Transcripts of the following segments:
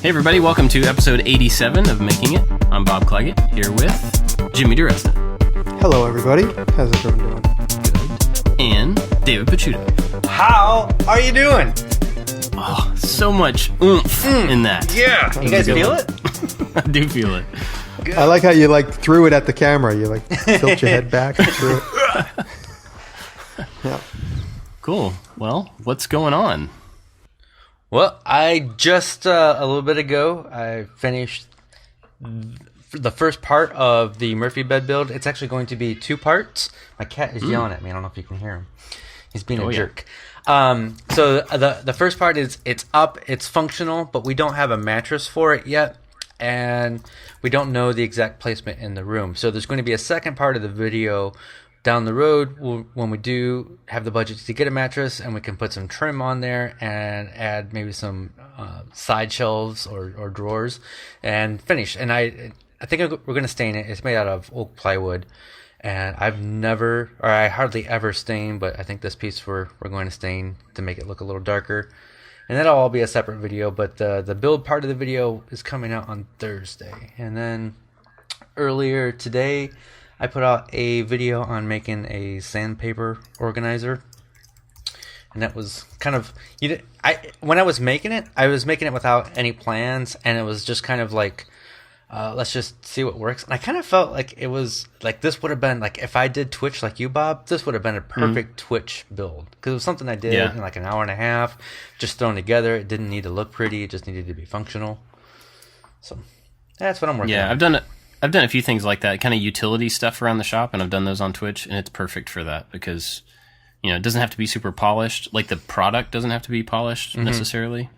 Hey everybody, welcome to episode 87 of Making It. I'm Bob Clagett, here with Jimmy Diresta. Hello everybody, how's everyone doing? Good. And David Picciuto. How are you doing? Oh, so much oomph in that. Yeah. You guys feel it? I do feel it. Good. I like how you threw it at the camera. You tilt your head back and threw it. Yeah. Cool. Well, what's going on? Well, I just a little bit ago, I finished the first part of the Murphy bed build. It's actually going to be 2 parts. My cat is yelling at me. I don't know if you can hear him. He's being a jerk. So the first part is it's up, it's functional, but we don't have a mattress for it yet, and we don't know the exact placement in the room. So there's going to be a second part of the video down the road when we do have the budget to get a mattress, and we can put some trim on there and add maybe some side shelves or drawers and finish. And I think we're going to stain it. It's made out of oak plywood, and I hardly ever stain, but I think this piece we're going to stain to make it look a little darker. And that'll all be a separate video, but the build part of the video is coming out on Thursday. And then earlier today, I put out a video on making a sandpaper organizer, and that was kind of when I was making it without any plans, and it was just kind of like let's just see what works. And I kind of felt like it was like this would have been like if I did Twitch like you, Bob. This would have been a perfect Twitch build because it was something I did in like an hour and a half, just thrown together. It didn't need to look pretty; it just needed to be functional. So that's what I'm working on. Yeah, I've done a few things like that, kind of utility stuff around the shop, and I've done those on Twitch, and it's perfect for that because, it doesn't have to be super polished. Like the product doesn't have to be polished necessarily,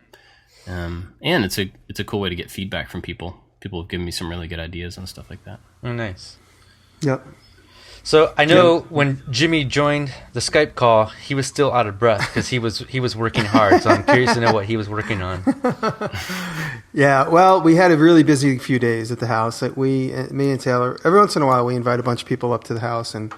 and it's a cool way to get feedback from people. People have given me some really good ideas and stuff like that. Oh, nice. Yep. So I know when Jimmy joined the Skype call, he was still out of breath because he was working hard. So I'm curious to know what he was working on. Yeah, well, we had a really busy few days at the house. Me and Taylor, every once in a while, we invite a bunch of people up to the house, and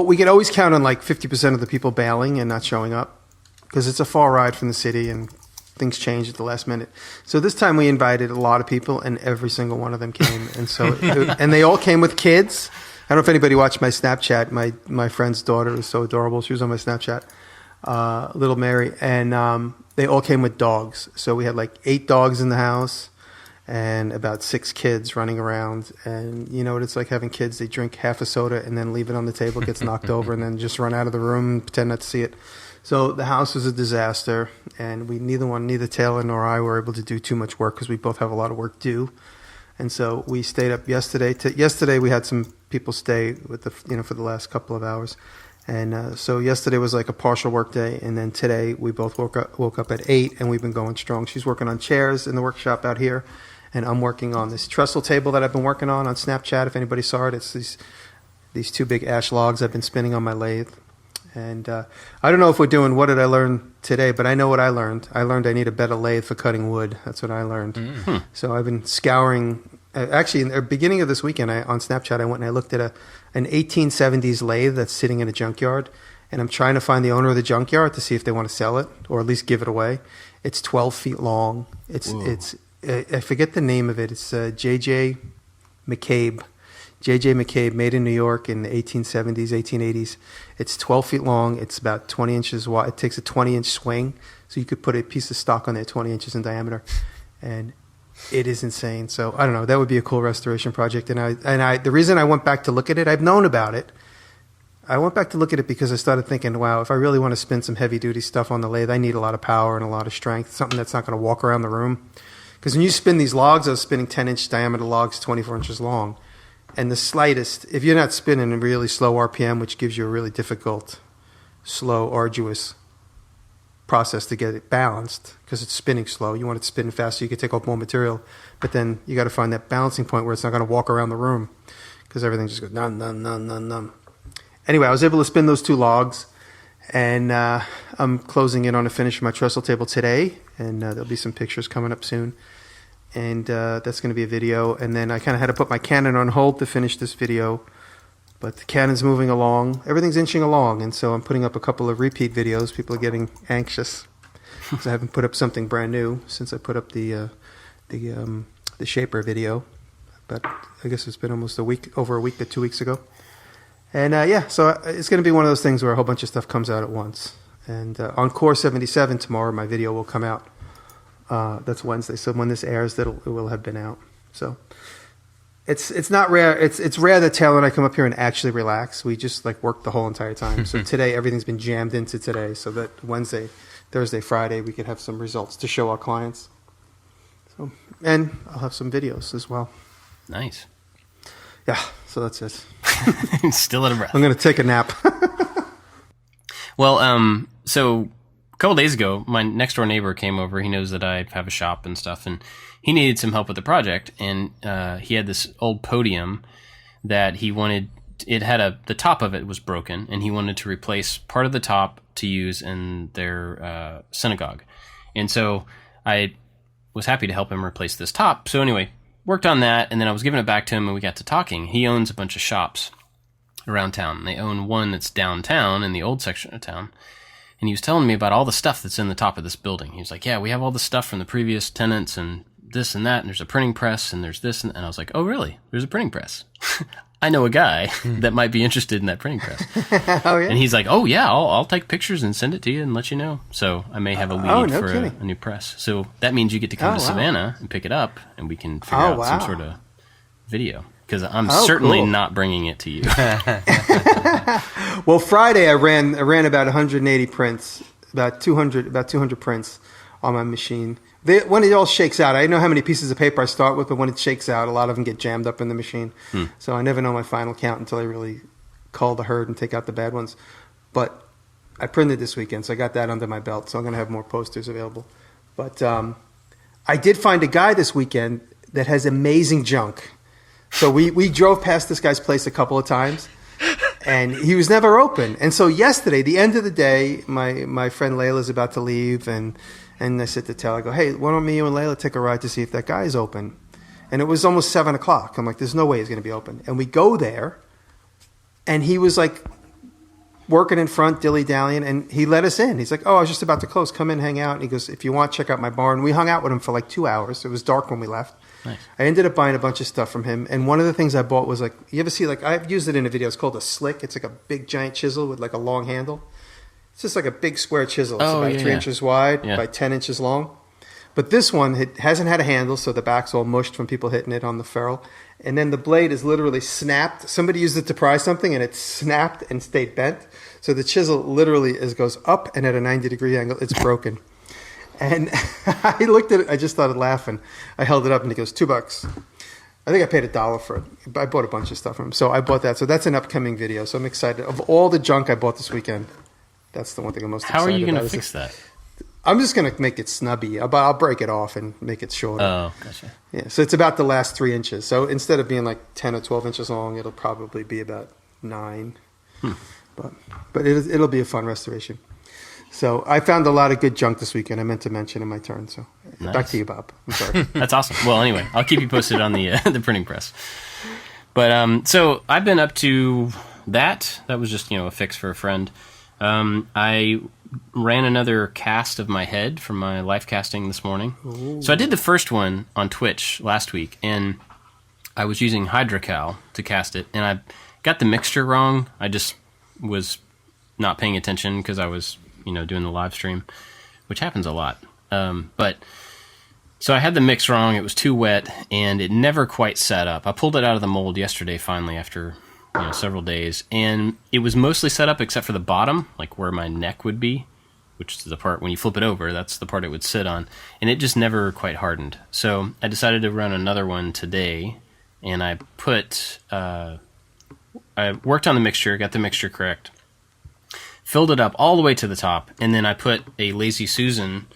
we could always count on like 50% of the people bailing and not showing up because it's a far ride from the city and things change at the last minute. So this time we invited a lot of people, and every single one of them came, and they all came with kids. I don't know if anybody watched my Snapchat. My friend's daughter was so adorable. She was on my Snapchat, little Mary, and they all came with dogs. So we had like 8 dogs in the house and about 6 kids running around. And you know what it's like having kids? They drink half a soda and then leave it on the table, gets knocked over, and then just run out of the room and pretend not to see it. So the house was a disaster, and neither Taylor nor I were able to do too much work because we both have a lot of work due. And so we stayed up yesterday. Yesterday we had some people stay with for the last couple of hours, and so yesterday was like a partial work day, and then today we both woke up at 8, and we've been going strong. She's working on chairs in the workshop out here, and I'm working on this trestle table that I've been working on Snapchat. If anybody saw it, it's these 2 big ash logs I've been spinning on my lathe. And I don't know if we're doing what did I learn today, but I know what I learned. I learned I need a better lathe for cutting wood. That's what I learned. Mm-hmm. So I've been scouring. Actually, in the beginning of this weekend, on Snapchat, I went and I looked at an 1870s lathe that's sitting in a junkyard, and I'm trying to find the owner of the junkyard to see if they want to sell it or at least give it away. It's 12 feet long. It's I forget the name of it. It's J.J. McCabe. J.J. McCabe, made in New York in the 1870s, 1880s. It's 12 feet long. It's about 20 inches wide. It takes a 20-inch swing, so you could put a piece of stock on there 20 inches in diameter. And it is insane. So, I don't know. That would be a cool restoration project. And I the reason I went back to look at it, I've known about it. I went back to look at it because I started thinking, wow, if I really want to spin some heavy-duty stuff on the lathe, I need a lot of power and a lot of strength, something that's not going to walk around the room. Because when you spin these logs, I was spinning 10-inch diameter logs, 24 inches long. And the slightest, if you're not spinning a really slow RPM, which gives you a really difficult, slow, arduous process to get it balanced, because it's spinning slow. You want it to spin fast so you can take off more material. But then you got to find that balancing point where it's not going to walk around the room, because everything just goes num, num, num, num, num. Anyway, I was able to spin those 2 logs, and I'm closing in on a finish of my trestle table today, and there'll be some pictures coming up soon. And that's going to be a video. And then I kind of had to put my Canon on hold to finish this video. But the Canon's moving along. Everything's inching along. And so I'm putting up a couple of repeat videos. People are getting anxious. because I haven't put up something brand new since I put up the Shaper video. But I guess it's been almost over a week to 2 weeks ago. And so it's going to be one of those things where a whole bunch of stuff comes out at once. And on Core 77 tomorrow, my video will come out. That's Wednesday. So when this airs, it will have been out. So it's not rare. It's rare that Taylor and I come up here and actually relax. We just like work the whole entire time. So today, everything's been jammed into today, so that Wednesday, Thursday, Friday, we could have some results to show our clients. So, and I'll have some videos as well. Nice. Yeah. So that's it. Still out of breath. I'm going to take a nap. Well, so a couple days ago, my next door neighbor came over. He knows that I have a shop and stuff, and he needed some help with the project. And he had this old podium that he wanted. It had the top of it was broken, and he wanted to replace part of the top to use in their synagogue. And so I was happy to help him replace this top. So anyway, worked on that, and then I was giving it back to him, and we got to talking. He owns a bunch of shops around town. They own one that's downtown in the old section of town. And he was telling me about all the stuff that's in the top of this building. He was like, yeah, we have all the stuff from the previous tenants and this and that, and there's a printing press, and there's this. And I was like, oh, really? There's a printing press. I know a guy that might be interested in that printing press. Oh, yeah? And he's like, oh, yeah, I'll take pictures and send it to you and let you know. So I may have a lead for a new press. So that means you get to come to Savannah and pick it up, and we can figure out some sort of video. Because I'm certainly not bringing it to you. Well, Friday I ran about 180 prints, about 200 prints on my machine. When it all shakes out, I know how many pieces of paper I start with, but when it shakes out, a lot of them get jammed up in the machine. So I never know my final count until I really cull the herd and take out the bad ones. But I printed this weekend, so I got that under my belt. So I'm going to have more posters available. But I did find a guy this weekend that has amazing junk. So we drove past this guy's place a couple of times, and he was never open. And so yesterday, the end of the day, my friend Layla's about to leave, and I said to Taylor, I go, hey, why don't me, you and Layla take a ride to see if that guy is open? And it was almost 7 o'clock. I'm like, there's no way he's going to be open. And we go there, and he was like working in front, dilly-dallying, and he let us in. He's like, oh, I was just about to close. Come in, hang out. And he goes, if you want, check out my barn. We hung out with him for like 2 hours. It was dark when we left. Nice. I ended up buying a bunch of stuff from him, and one of the things I bought was like, you ever see, like, I've used it in a video, it's called a slick. It's like a big giant chisel with like a long handle. It's just like a big square chisel. It's about 3 inches wide by 10 inches long. But this one, it hasn't had a handle, so the back's all mushed from people hitting it on the ferrule. And then the blade is literally snapped. Somebody used it to pry something, and it snapped and stayed bent. So the chisel literally goes up, and at a 90-degree angle, it's broken. And I looked at it. I just started laughing. I held it up, and he goes, $2. I think I paid $1 for it. I bought a bunch of stuff from him. So I bought that. So that's an upcoming video. So I'm excited. Of all the junk I bought this weekend, that's the one thing I'm most excited about. How are you going to fix that? I'm just going to make it snubby. I'll break it off and make it shorter. Oh, gotcha. Yeah, so it's about the last 3 inches. So instead of being like 10 or 12 inches long, it'll probably be about 9. But it'll be a fun restoration. So I found a lot of good junk this weekend. I meant to mention in my turn. So Back to you, Bob. I'm sorry. That's awesome. Well, anyway, I'll keep you posted on the the printing press. But so I've been up to that. That was just a fix for a friend. I ran another cast of my head from my life casting this morning. Ooh. So I did the first one on Twitch last week, and I was using Hydrocal to cast it, and I got the mixture wrong. I just was not paying attention because I was doing the live stream, which happens a lot. But so I had the mix wrong. It was too wet, and it never quite set up. I pulled it out of the mold yesterday finally after several days, and it was mostly set up except for the bottom, like where my neck would be, which is the part when you flip it over, that's the part it would sit on, and it just never quite hardened. So I decided to run another one today, and I worked on the mixture, got the mixture correct, filled it up all the way to the top, and then I put a Lazy Susan,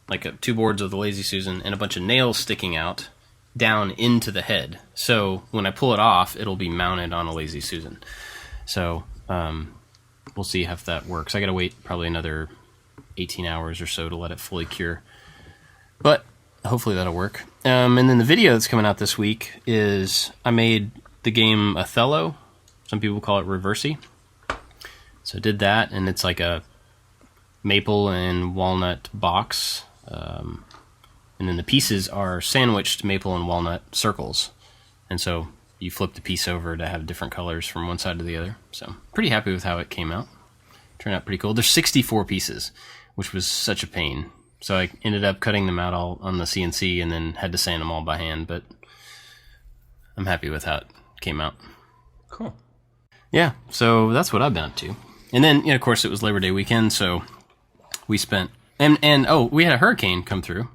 like 2 boards of the Lazy Susan, and a bunch of nails sticking out down into the head. So when I pull it off, it'll be mounted on a Lazy Susan. So we'll see if that works. I got to wait probably another 18 hours or so to let it fully cure. But hopefully that'll work. And then the video that's coming out this week is I made the game Othello. Some people call it Reversey. So I did that, and it's like maple and walnut box. And then the pieces are sandwiched maple and walnut circles. And so you flip the piece over to have different colors from one side to the other. So pretty happy with how it came out. Turned out pretty cool. There's 64 pieces, which was such a pain. So I ended up cutting them out all on the CNC and then had to sand them all by hand. But I'm happy with how it came out. Cool. Yeah, so that's what I've been up to. And then, of course, it was Labor Day weekend, so we spent... And we had a hurricane come through.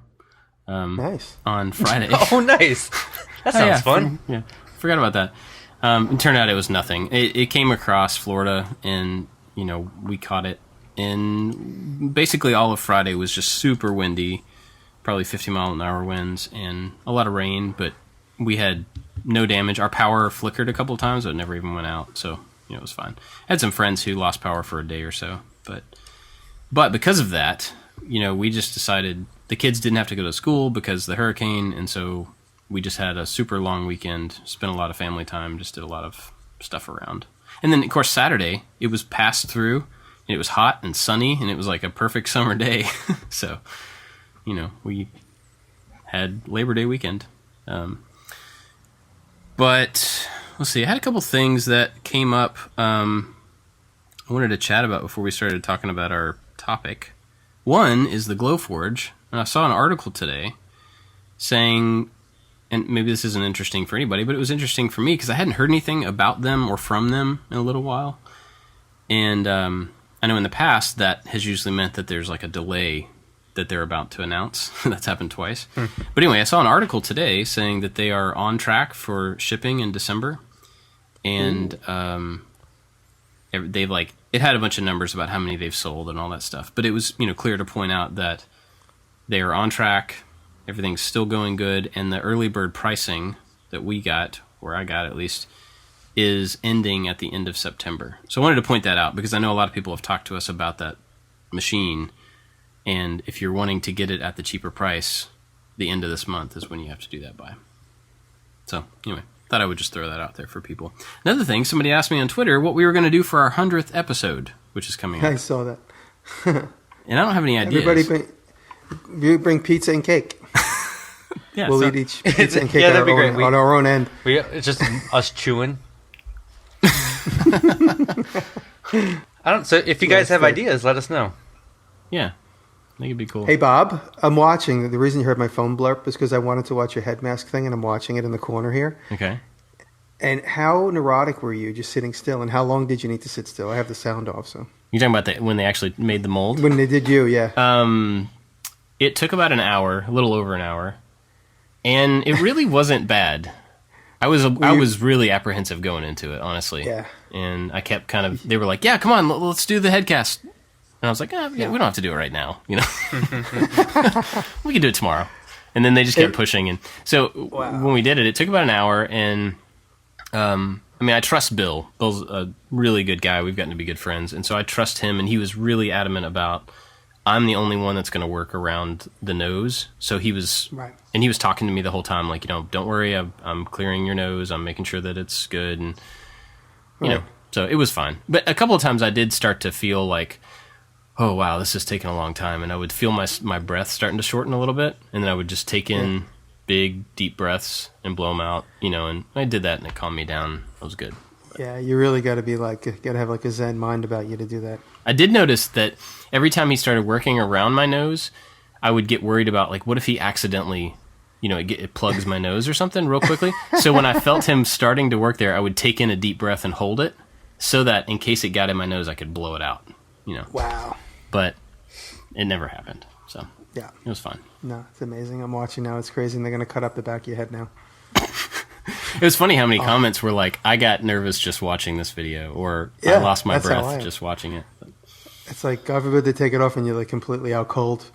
Nice. On Friday. Oh, nice. That sounds fun. Yeah, forgot about that. It turned out it was nothing. It came across Florida, and, we caught it. And basically all of Friday was just super windy, probably 50-mile-an-hour winds, and a lot of rain, but we had no damage. Our power flickered a couple of times, but it never even went out, so it was fine. I had some friends who lost power for a day or so, but because of that, we just decided the kids didn't have to go to school because of the hurricane, and so we just had a super long weekend, spent a lot of family time, just did a lot of stuff around. And then, of course, Saturday, it was passed through, and it was hot and sunny, and it was like a perfect summer day. So, we had Labor Day weekend. But, let's see, I had a couple things that came up I wanted to chat about before we started talking about our topic. One is the Glowforge. And I saw an article today saying, and maybe this isn't interesting for anybody, but it was interesting for me because I hadn't heard anything about them or from them in a little while. And I know in the past that has usually meant that there's like a delay that they're about to announce. That's happened twice. But anyway, I saw an article today saying that they are on track for shipping in December. And they've it had a bunch of numbers about how many they've sold and all that stuff. But it was, clear to point out that they are on track. Everything's still going good. And the early bird pricing that we got, or I got at least, is ending at the end of September. So I wanted to point that out because I know a lot of people have talked to us about that machine. And if you're wanting to get it at the cheaper price, the end of this month is when you have to do that by. So anyway, thought I would just throw that out there for people. Another thing, somebody asked me on Twitter what we were going to do for our 100th episode, which is coming up. I saw that. And I don't have any ideas. Everybody bring pizza and cake. Yeah, we'll eat each pizza and cake that'd be great. on our own end. It's just us chewing. So if you guys have ideas, let us know. Yeah, I think it'd be cool. Hey, Bob, I'm watching. The reason you heard my phone blurp is because I wanted to watch your head mask thing, and I'm watching it in the corner here. Okay. And how neurotic were you just sitting still, and how long did you need to sit still? I have the sound off, so. You're talking about when they actually made the mold? When they did you, yeah. It took about an hour, a little over an hour, and it really wasn't bad. I was really apprehensive going into it, honestly. Yeah. And I kept they were like, yeah, come on, let's do the headcast. And I was like, yeah, we don't have to do it right now, we can do it tomorrow. And then they just kept pushing. And so when we did it, it took about an hour. And I trust Bill. Bill's a really good guy. We've gotten to be good friends. And so I trust him. And he was really adamant about, I'm the only one that's going to work around the nose. So he was, and he was talking to me the whole time, like, don't worry, I'm clearing your nose. I'm making sure that it's good. And, so it was fine. But a couple of times I did start to feel like, oh, wow, this is taking a long time. And I would feel my breath starting to shorten a little bit. And then I would just take in big, deep breaths and blow them out, and I did that and it calmed me down. It was good. Yeah, you really got to have like a Zen mind about you to do that. I did notice that every time he started working around my nose, I would get worried about, like, what if he accidentally, it plugs my nose or something real quickly. So when I felt him starting to work there, I would take in a deep breath and hold it so that in case it got in my nose, I could blow it out, Wow. But it never happened. So yeah, it was fun. No, it's amazing. I'm watching now. It's crazy. And they're going to cut up the back of your head now. It was funny how many comments were like, I got nervous just watching this video, or I lost my breath just watching it. It's like, God forbid they take it off and you're like completely out cold.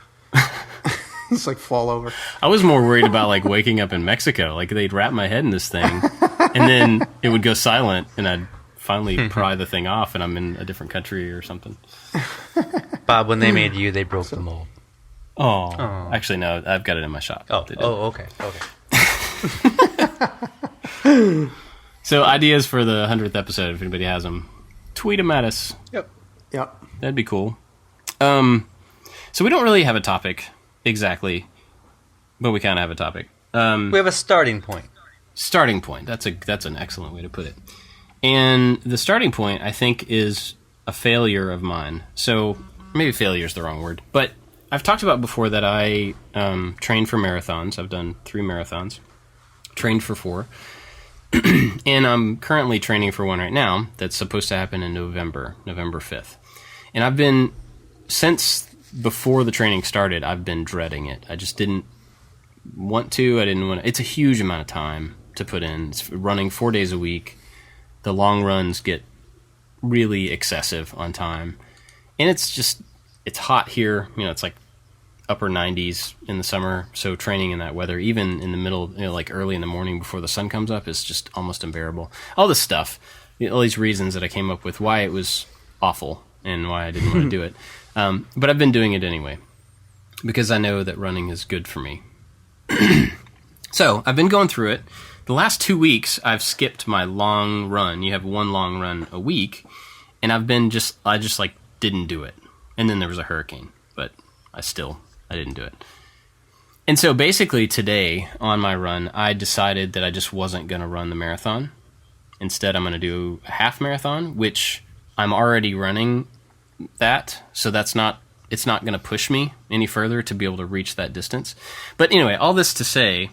It's like fall over. I was more worried about like waking up in Mexico. Like they'd wrap my head in this thing and then it would go silent and I'd finally pry the thing off and I'm in a different country or something. Bob, when they made you, they broke the mold. Oh. Actually, no, I've got it in my shop. Okay. So ideas for the 100th episode, if anybody has them, tweet them at us. Yep. That'd be cool. So we don't really have a topic exactly, but we kind of have a topic. We have a starting point. Starting point. That's an excellent way to put it. And the starting point, I think, is a failure of mine. So maybe failure is the wrong word, but I've talked about before that I train for marathons. I've done 3 marathons, trained for 4, and I'm currently training for one right now that's supposed to happen in November 5th. And I've been, since before the training started, I've been dreading it. I just didn't want to. I didn't want to. It's a huge amount of time to put in. It's running 4 days a week. The long runs get really excessive on time. And it's hot here. It's like upper 90s in the summer. So training in that weather, even in the middle, like early in the morning before the sun comes up, is just almost unbearable. All this stuff, all these reasons that I came up with why it was awful and why I didn't want to do it. But I've been doing it anyway because I know that running is good for me. So I've been going through it. The last 2 weeks, I've skipped my long run. You have one long run a week, and I just like didn't do it. And then there was a hurricane, but I didn't do it. And so basically today on my run, I decided that I just wasn't going to run the marathon. Instead, I'm going to do a half marathon, which I'm already running that. So it's not going to push me any further to be able to reach that distance. But anyway, all this to say,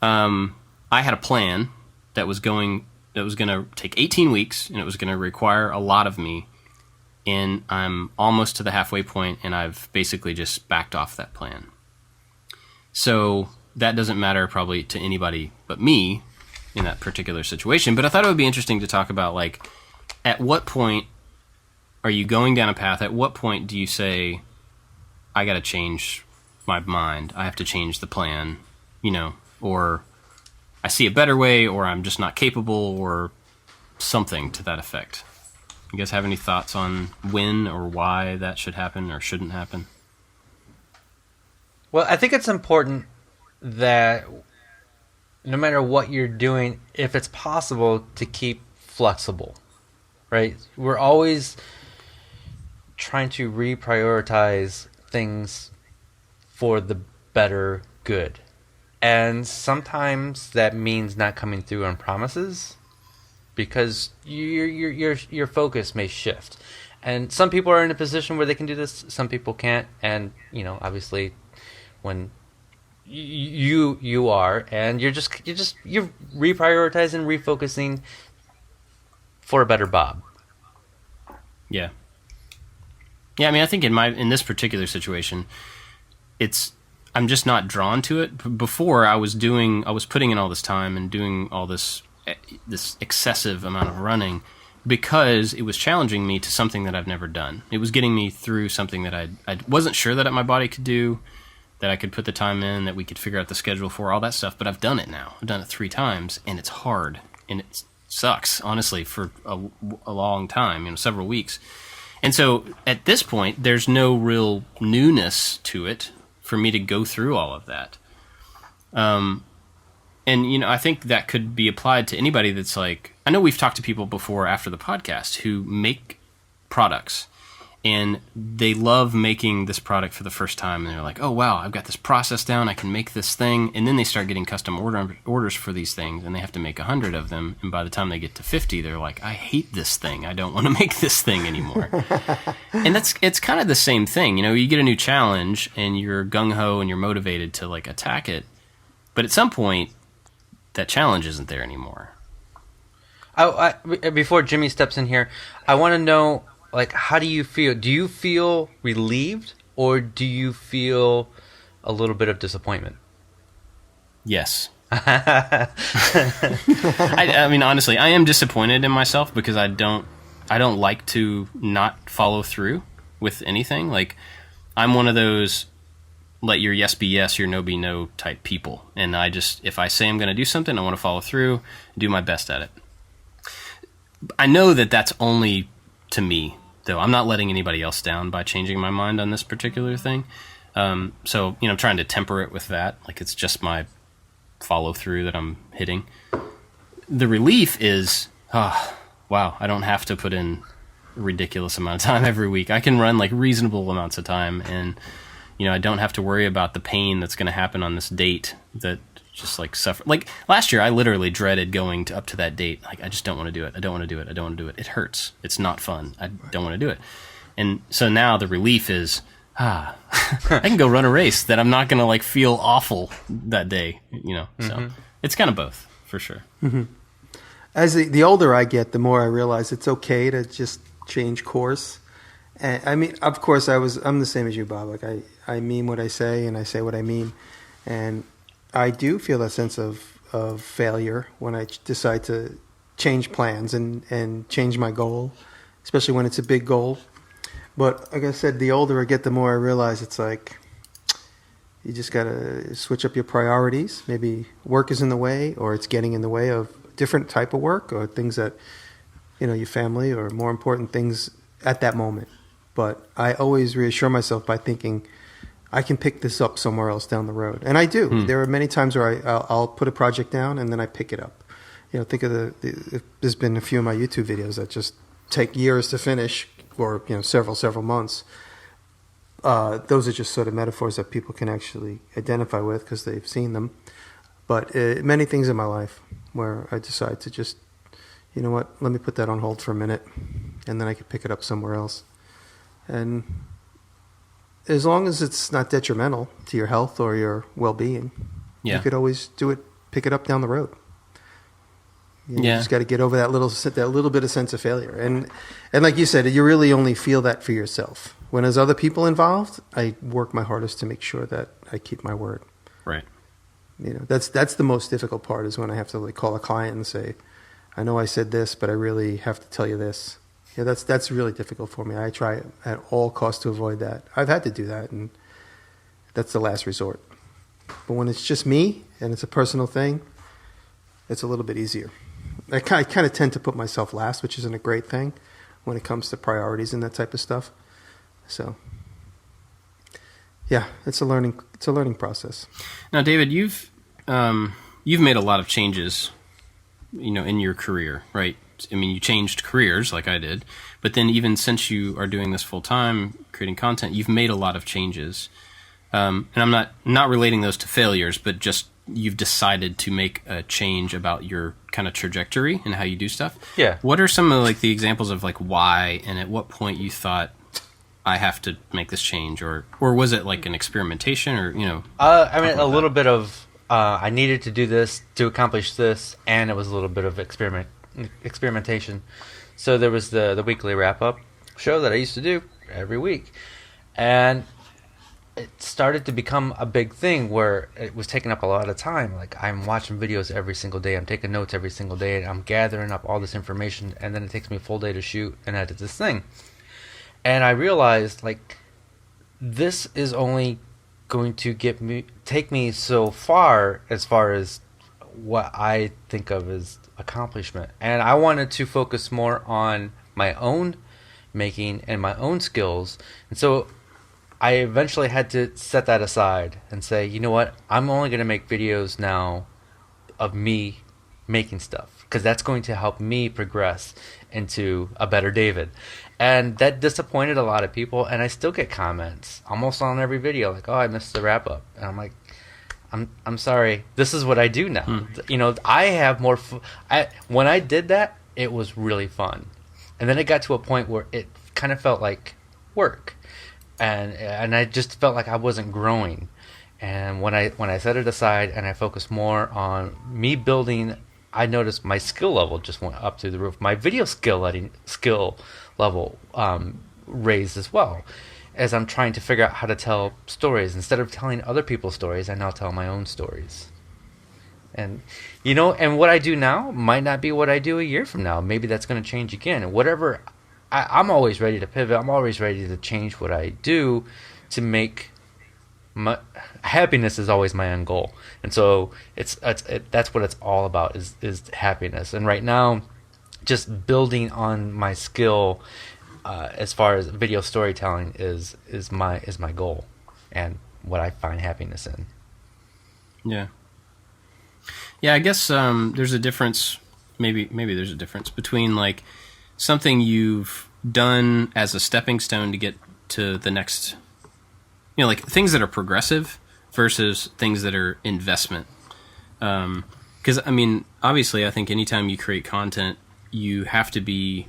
I had a plan that was going to take 18 weeks, and it was going to require a lot of me. And I'm almost to the halfway point, and I've basically just backed off that plan. So that doesn't matter probably to anybody but me in that particular situation. But I thought it would be interesting to talk about, like, at what point are you going down a path? At what point do you say, I got to change my mind. I have to change the plan, or I see a better way, or I'm just not capable, or something to that effect. You guys have any thoughts on when or why that should happen or shouldn't happen? Well, I think it's important that no matter what you're doing, if it's possible, to keep flexible, right? We're always trying to reprioritize things for the better good. And sometimes that means not coming through on promises because your focus may shift. And some people are in a position where they can do this, some people can't. And, obviously when you are, and you're reprioritizing, refocusing for a better Bob. Yeah. Yeah, I mean, I think in this particular situation, I'm just not drawn to it. Before I was putting in all this time and doing all this excessive amount of running because it was challenging me to something that I've never done. It was getting me through something that I wasn't sure that my body could do, that I could put the time in, that we could figure out the schedule for, all that stuff. But I've done it now. I've done it 3 times, and it's hard, and it sucks, honestly, for a long time, several weeks. And so at this point, there's no real newness to it for me to go through all of that. And, I think that could be applied to anybody that's like, I know we've talked to people before after the podcast who make products, and they love making this product for the first time, and they're like, oh, wow, I've got this process down, I can make this thing, and then they start getting custom orders for these things, and they have to make 100 of them, and by the time they get to 50, they're like, I hate this thing, I don't want to make this thing anymore. And it's kind of the same thing, you get a new challenge, and you're gung-ho, and you're motivated to, like, attack it, but at some point, that challenge isn't there anymore. Before Jimmy steps in here, I want to know, like, how do you feel? Do you feel relieved, or do you feel a little bit of disappointment? Yes. I mean, honestly, I am disappointed in myself because I don't like to not follow through with anything. Like, I'm one of those let your yes be yes, your no be no type people. And if I say I'm going to do something, I want to follow through, do my best at it. I know that that's only to me, though. I'm not letting anybody else down by changing my mind on this particular thing. So, I'm trying to temper it with that. Like, it's just my follow through that I'm hitting. The relief is, wow, I don't have to put in ridiculous amount of time every week. I can run like reasonable amounts of time, and I don't have to worry about the pain that's going to happen on this date that just like suffer. Like last year, I literally dreaded going up to that date. Like, I just don't want to do it. I don't want to do it. I don't want to do it. It hurts. It's not fun. I don't want to do it. And so now the relief is, I can go run a race that I'm not going to like feel awful that day, So it's kind of both for sure. Mm-hmm. As the older I get, the more I realize it's okay to just change course. And I mean, of course, I'm the same as you, Bob. Like I mean what I say, and I say what I mean. And I do feel that sense of failure when I decide to change plans and change my goal, especially when it's a big goal. But like I said, the older I get, the more I realize it's like you just got to switch up your priorities. Maybe work is in the way, or it's getting in the way of different type of work, or things that, your family, or more important things at that moment. But I always reassure myself by thinking, I can pick this up somewhere else down the road. And I do. There are many times where I'll put a project down and then I pick it up. Think of there's been a few of my YouTube videos that just take years to finish, or, several months. Those are just sort of metaphors that people can actually identify with because they've seen them. But many things in my life where I decide to just, you know what, let me put that on hold for a minute, and then I can pick it up somewhere else. And as long as it's not detrimental to your health or your well-being, you could always pick it up down the road. You just got to get over that little bit of sense of failure. And like you said, you really only feel that for yourself. When there's other people involved, I work my hardest to make sure that I keep my word. Right. That's the most difficult part, is when I have to like call a client and say, I know I said this, but I really have to tell you this. That's really difficult for me. I try at all costs to avoid that. I've had to do that, and that's the last resort. But when it's just me and it's a personal thing, it's a little bit easier. I kind of tend to put myself last, which isn't a great thing when it comes to priorities and that type of stuff. So, yeah, it's a learning process. Now, David, you've made a lot of changes, in your career, right? I mean, you changed careers like I did, but then even since you are doing this full time, creating content, you've made a lot of changes. And I'm not relating those to failures, but just you've decided to make a change about your kind of trajectory and how you do stuff. Yeah. What are some of like the examples of like why, and at what point you thought, I have to make this change, or was it like an experimentation, or I mean, a little bit of I needed to do this to accomplish this, and it was a little bit of experimentation. So there was the weekly wrap up show that I used to do every week, and it started to become a big thing where it was taking up a lot of time. Like, I'm watching videos every single day, I'm taking notes every single day, and I'm gathering up all this information, and then it takes me a full day to shoot and edit this thing. And I realized, like, this is only going to take me so far as what I think of as accomplishment. And I wanted to focus more on my own making and my own skills. And so I eventually had to set that aside and say, you know what, I'm only going to make videos now of me making stuff, because that's going to help me progress into a better David. And that disappointed a lot of people, and I still get comments almost on every video like, oh, I missed the wrap up. And I'm like, I'm sorry, this is what I do now. I have more when I did that, it was really fun. And then it got to a point where it kind of felt like work. And I just felt like I wasn't growing. And when I set it aside and I focused more on me building, I noticed my skill level just went up through the roof. My video skill level raised as well, as I'm trying to figure out how to tell stories. Instead of telling other people's stories, I now tell my own stories. And and what I do now might not be what I do a year from now. Maybe that's going to change again. And whatever, I'm always ready to pivot. I'm always ready to change what I do to make my happiness is always my end goal. And so that's what it's all about, is happiness. And right now, just building on my skill as far as video storytelling is my goal, and what I find happiness in. Yeah, I guess there's a difference. Maybe there's a difference between like something you've done as a stepping stone to get to the next, like things that are progressive versus things that are investment. Because, obviously, I think anytime you create content, you have to be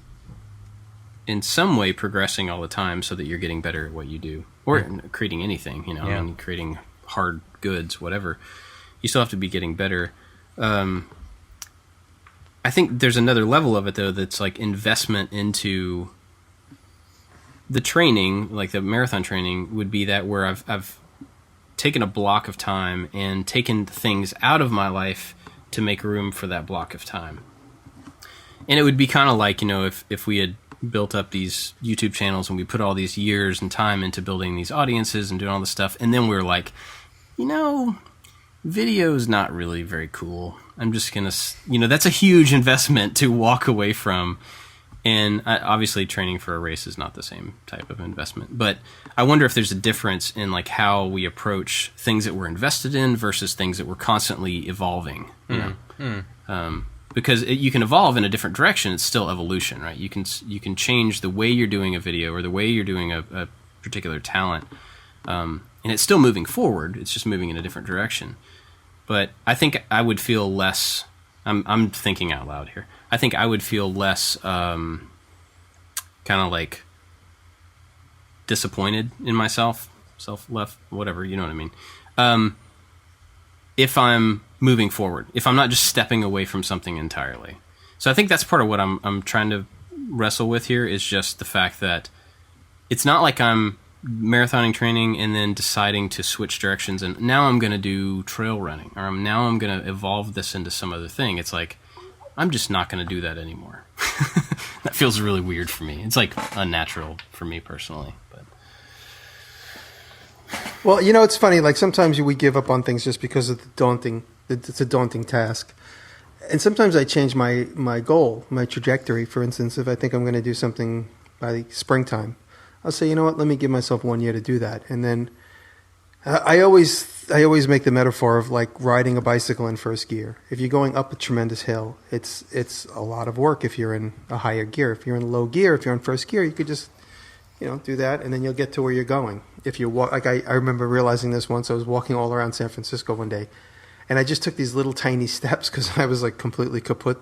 in some way progressing all the time so that you're getting better at what you do. Or creating anything, creating hard goods, whatever. You still have to be getting better. I think there's another level of it, though, that's like investment into the training, like the marathon training, would be that where I've taken a block of time and taken things out of my life to make room for that block of time. And it would be kind of like, if we had built up these YouTube channels and we put all these years and time into building these audiences and doing all this stuff, and then we were like, video's not really very cool. I'm just going to, that's a huge investment to walk away from. And obviously training for a race is not the same type of investment. But I wonder if there's a difference in like how we approach things that we're invested in versus things that we're constantly evolving. Because you can evolve in a different direction. It's still evolution, right? You can change the way you're doing a video or the way you're doing a particular talent. And it's still moving forward. It's just moving in a different direction. But I think I would feel less... I'm thinking out loud here. I think I would feel less kind of like disappointed in myself, self-left, whatever, you know what I mean. If I'm moving forward, if I'm not just stepping away from something entirely. So I think that's part of what I'm trying to wrestle with here, is just the fact that it's not like I'm marathoning training and then deciding to switch directions and now I'm going to do trail running, or now I'm going to evolve this into some other thing. It's like, I'm just not going to do that anymore. That feels really weird for me. It's like unnatural for me personally. But well, it's funny. Like sometimes we give up on things just because of it's a daunting task. And sometimes I change my goal, my trajectory. For instance, if I think I'm going to do something by the springtime, I'll say, you know what, let me give myself 1 year to do that. And then I always make the metaphor of like riding a bicycle in first gear. If you're going up a tremendous hill, it's a lot of work if you're in a higher gear. If you're in low gear, if you're in first gear, you could just, do that, and then you'll get to where you're going. If you walk, like I remember realizing this once. I was walking all around San Francisco one day, and I just took these little tiny steps because I was like completely kaput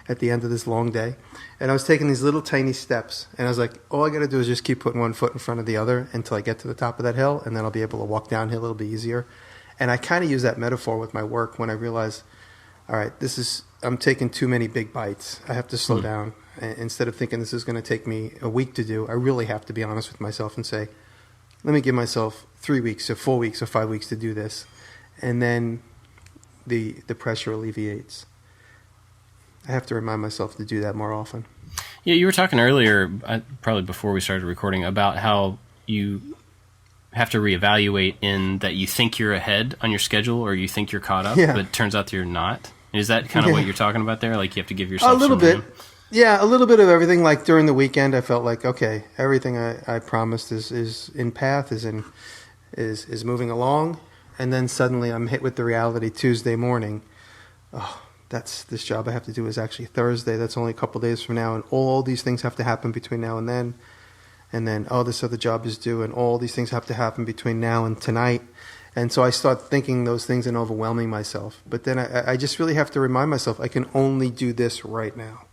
at the end of this long day. And I was taking these little tiny steps, and I was like, all I got to do is just keep putting one foot in front of the other until I get to the top of that hill, and then I'll be able to walk downhill. It'll be easier. And I kind of use that metaphor with my work when I realize, all right, I'm taking too many big bites. I have to slow down. And instead of thinking this is going to take me a week to do, I really have to be honest with myself and say, let me give myself 3 weeks or 4 weeks or 5 weeks to do this. And then the pressure alleviates. I have to remind myself to do that more often. Yeah, you were talking earlier, probably before we started recording, about how you have to reevaluate in that you think you're ahead on your schedule or you think you're caught up, but it turns out you're not. Is that kind of what you're talking about there? Like you have to give yourself a little some bit. room? Yeah, a little bit of everything. Like during the weekend, I felt like, okay, everything I promised is in path, is moving along. And then suddenly I'm hit with the reality Tuesday morning. Oh, this job I have to do is actually Thursday. That's only a couple days from now. And all these things have to happen between now and then. And then, this other job is due. And all these things have to happen between now and tonight. And so I start thinking those things and overwhelming myself. But then I just really have to remind myself, I can only do this right now.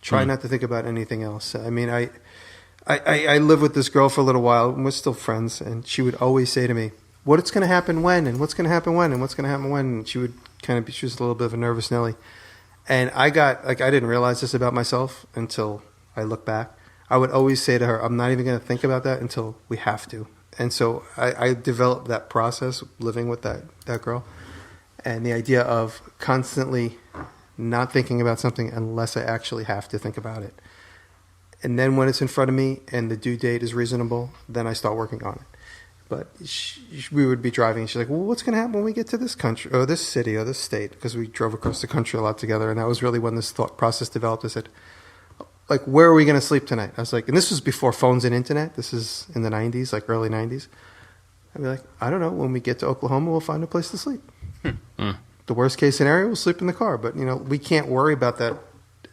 Try not to think about anything else. I mean, I lived with this girl for a little while, and we're still friends, and she would always say to me, what's going to happen when, and what's going to happen when, and what's going to happen when, and she would she was a little bit of a nervous Nelly. And I didn't realize this about myself until I look back. I would always say to her, I'm not even going to think about that until we have to. And so I developed that process living with that girl, and the idea of constantly not thinking about something unless I actually have to think about it. And then when it's in front of me and the due date is reasonable, then I start working on it. But we would be driving, and she's like, well, what's going to happen when we get to this country or this city or this state? Because we drove across the country a lot together, and that was really when this thought process developed. I said, like, where are we going to sleep tonight? I was like, and this was before phones and internet. This is in the 90s, like early 90s. I'd be like, I don't know. When we get to Oklahoma, we'll find a place to sleep. The worst case scenario, we'll sleep in the car. But, we can't worry about that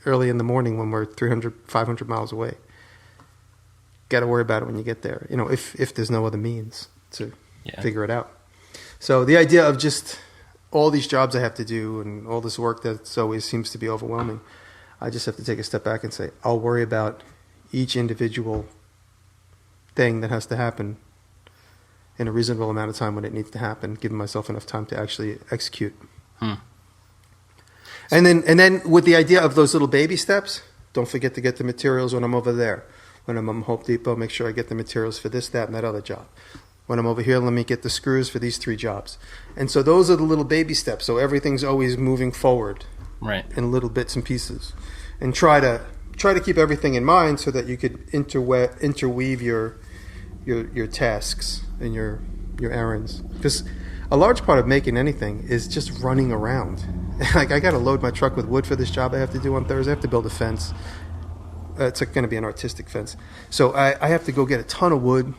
early in the morning when we're 300, 500 miles away. got to worry about it when you get there. If there's no other means to figure it out. So the idea of just all these jobs I have to do and all this work that always seems to be overwhelming, I just have to take a step back and say, I'll worry about each individual thing that has to happen in a reasonable amount of time when it needs to happen, giving myself enough time to actually execute. And then with the idea of those little baby steps, don't forget to get the materials when I'm over there. When I'm at Home Depot, make sure I get the materials for this, that, and that other job. When I'm over here, let me get the screws for these 3 jobs. And so those are the little baby steps. So everything's always moving forward, right, in little bits and pieces. And try to keep everything in mind so that you could interweave your tasks and your errands. Because a large part of making anything is just running around. Like, I got to load my truck with wood for this job I have to do on Thursday. I have to build a fence. It's going to be an artistic fence. So I have to go get a ton of wood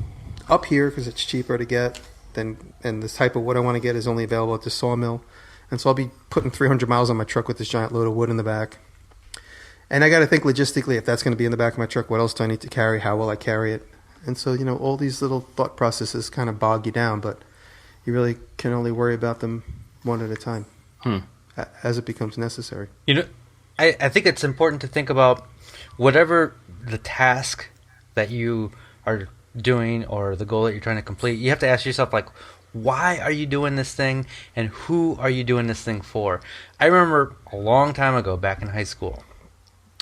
up here because it's cheaper to get. And the type of wood I want to get is only available at the sawmill. And so I'll be putting 300 miles on my truck with this giant load of wood in the back. And I got to think logistically, if that's going to be in the back of my truck, what else do I need to carry? How will I carry it? And so, all these little thought processes kind of bog you down, but you really can only worry about them one at a time as it becomes necessary. I think it's important to think about whatever the task that you are doing or the goal that you're trying to complete. You have to ask yourself, like, why are you doing this thing and who are you doing this thing for? I remember a long time ago, back in high school,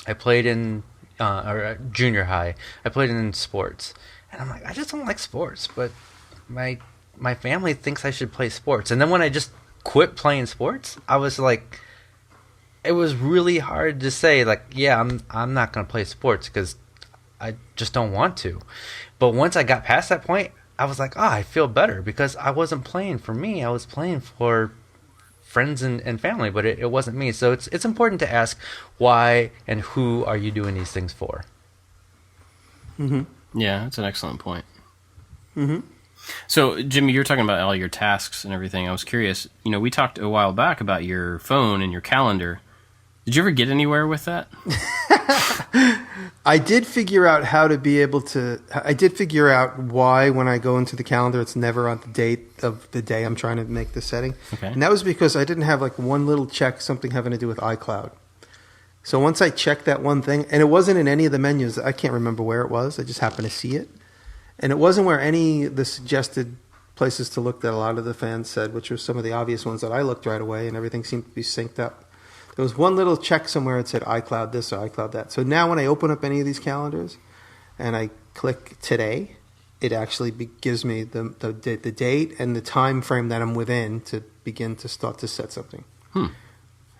I played in or junior high, I played in sports. And I'm like, I just don't like sports, but my family thinks I should play sports. And then when I just quit playing sports, I was like, it was really hard to say, like, yeah, I'm not going to play sports because I just don't want to. But once I got past that point, I was like, I feel better because I wasn't playing for me. I was playing for friends and family, but it wasn't me. So it's important to ask why and who are you doing these things for. Yeah, that's an excellent point. So, Jimmy, you're talking about all your tasks and everything. I was curious. We talked a while back about your phone and your calendar. Did you ever get anywhere with that? I did figure out how to be able to... I did figure out why when I go into the calendar, it's never on the date of the day I'm trying to make the setting. Okay. And that was because I didn't have like one little check, something having to do with iCloud. So once I checked that one thing, and it wasn't in any of the menus, I can't remember where it was. I just happened to see it. And it wasn't where any of the suggested places to look that a lot of the fans said, which were some of the obvious ones that I looked right away, and everything seemed to be synced up. There was one little check somewhere that said iCloud this or iCloud that. So now when I open up any of these calendars and I click today, it actually gives me the date and the time frame that I'm within to begin to start to set something.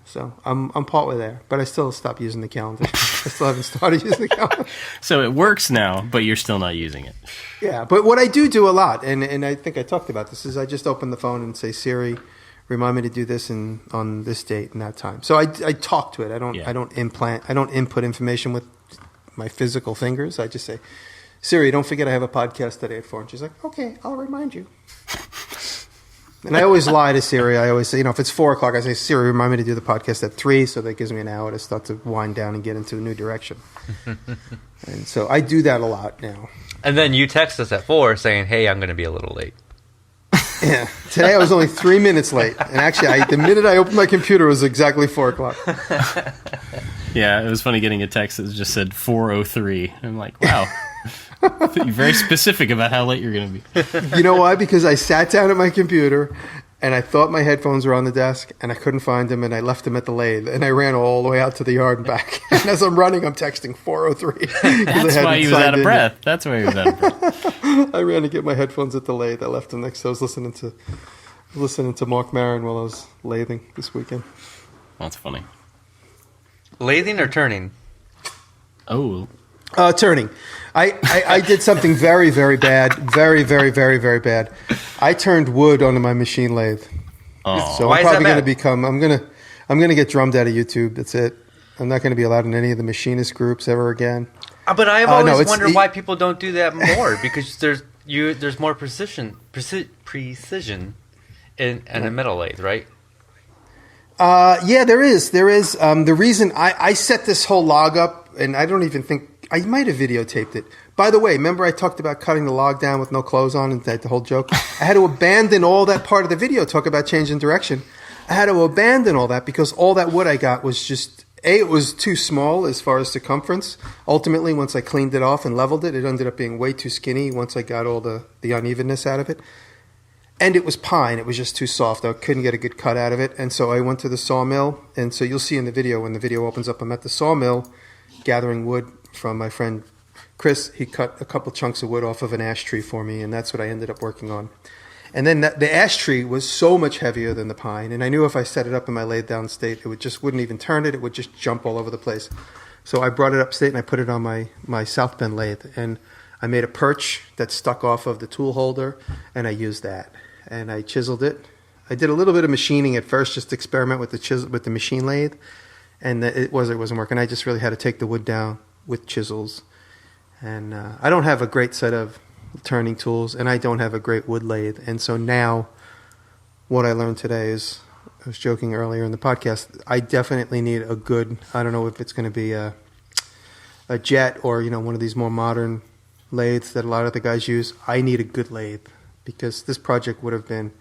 So I'm partway there, but I still stopped using the calendar. I still haven't started using the calendar. So it works now, but you're still not using it. Yeah, but what I do a lot, and I think I talked about this, is I just open the phone and say, Siri, remind me to do this on this date and that time. So I talk to it. I don't input information with my physical fingers. I just say, Siri, don't forget I have a podcast today at 4. And she's like, okay, I'll remind you. And I always lie to Siri. I always say, if it's 4 o'clock, I say, Siri, remind me to do the podcast at 3. So that gives me an hour to start to wind down and get into a new direction. And so I do that a lot now. And then you text us at 4 saying, hey, I'm going to be a little late. Yeah. Today I was only 3 minutes late. And actually, the minute I opened my computer, it was exactly 4 o'clock. Yeah, it was funny getting a text that just said 4:03. I'm like, wow. You're very specific about how late you're going to be. You know why? Because I sat down at my computer and I thought my headphones were on the desk and I couldn't find them and I left them at the lathe and I ran all the way out to the yard and back. And as I'm running, I'm texting 4:03. That's why he was out of breath. That's why he was out of breath. I ran to get my headphones at the lathe. I left them next. So I was listening to Mark Maron while I was lathing this weekend. That's funny. Lathing or turning? Oh. Turning. I did something very, very bad. Very, very, very, very bad. I turned wood onto my machine lathe. Oh. So Why I'm is probably that going to bad? I'm going to get drummed out of YouTube. That's it. I'm not going to be allowed in any of the machinist groups ever again. But I've always wondered why why people don't do that more because there's more precision in a metal lathe, right? Yeah, there is. The reason I set this whole log up, and I don't even think I might have videotaped it. By the way, remember I talked about cutting the log down with no clothes on and the whole joke? I had to abandon all that part of the video, talk about changing direction. I had to abandon all that because all that wood I got was just, it was too small as far as circumference. Ultimately, once I cleaned it off and leveled it, it ended up being way too skinny once I got all the unevenness out of it. And it was pine. It was just too soft. I couldn't get a good cut out of it. And so I went to the sawmill. And so you'll see in the video, when the video opens up, I'm at the sawmill gathering wood from my friend Chris. He cut a couple chunks of wood off of an ash tree for me, and that's what I ended up working on. And then the ash tree was so much heavier than the pine, and I knew if I set it up in my laid down state, wouldn't even turn it. It would just jump all over the place. So I brought it upstate and I put it on my South Bend lathe, and I made a perch that stuck off of the tool holder, and I used that. And I chiseled it. I did a little bit of machining at first, just to experiment with the machine lathe, and it wasn't working. I just really had to take the wood down with chisels. And I don't have a great set of turning tools, and I don't have a great wood lathe. And so now what I learned today is, I was joking earlier in the podcast, I definitely need a good, I don't know if it's going to be a jet or, one of these more modern lathes that a lot of the guys use. I need a good lathe because this project would have been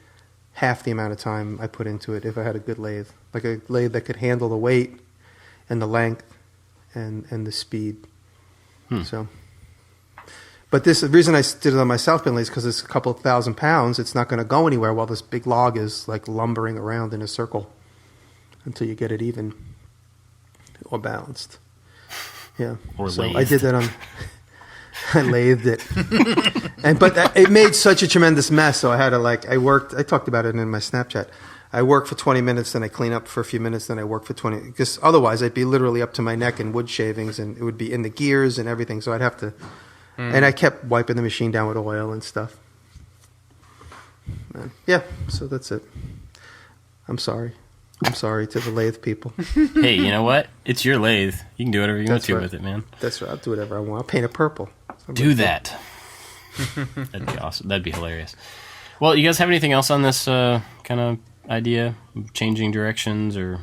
half the amount of time I put into it if I had a good lathe, like a lathe that could handle the weight and the length and the speed. So, but the reason I did it on my South Bend lathe is because it's a couple of 1,000 pounds. It's not going to go anywhere while this big log is like lumbering around in a circle until you get it even or balanced. Yeah. Or so lathed. I did that on. I lathed it, but it made such a tremendous mess. So I had to I talked about it in my Snapchat. I work for 20 minutes, then I clean up for a few minutes, then I work for 20, because otherwise I'd be literally up to my neck in wood shavings, and it would be in the gears and everything. So I'd have to, and I kept wiping the machine down with oil and stuff. Yeah, so that's it. I'm sorry to the lathe people. Hey, you know what? It's your lathe. You can do whatever you want to with it, man. That's right. I'll do whatever I want. I'll paint it purple. Do that. That'd be awesome. That'd be hilarious. Well, you guys have anything else on this kind of idea of changing directions, or?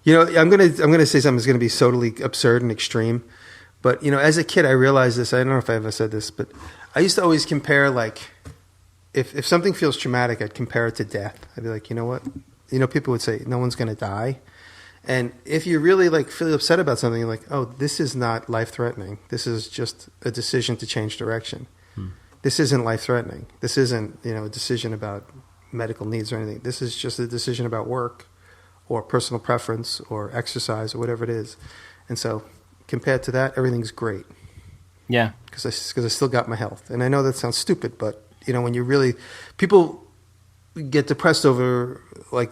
I'm gonna say something that's gonna be totally absurd and extreme, but as a kid I realized this. I don't know if I ever said this, but I used to always compare, like, if something feels traumatic, I'd compare it to death. I'd be like, you know what? People would say no one's gonna die, and if you really feel upset about something, you're like, oh, this is not life threatening. This is just a decision to change direction. This isn't life threatening. This isn't a decision about medical needs or anything. This is just a decision about work or personal preference or exercise or whatever it is. And so compared to that, everything's great. Yeah. Because I still got my health. And I know that sounds stupid, but when you really, people get depressed over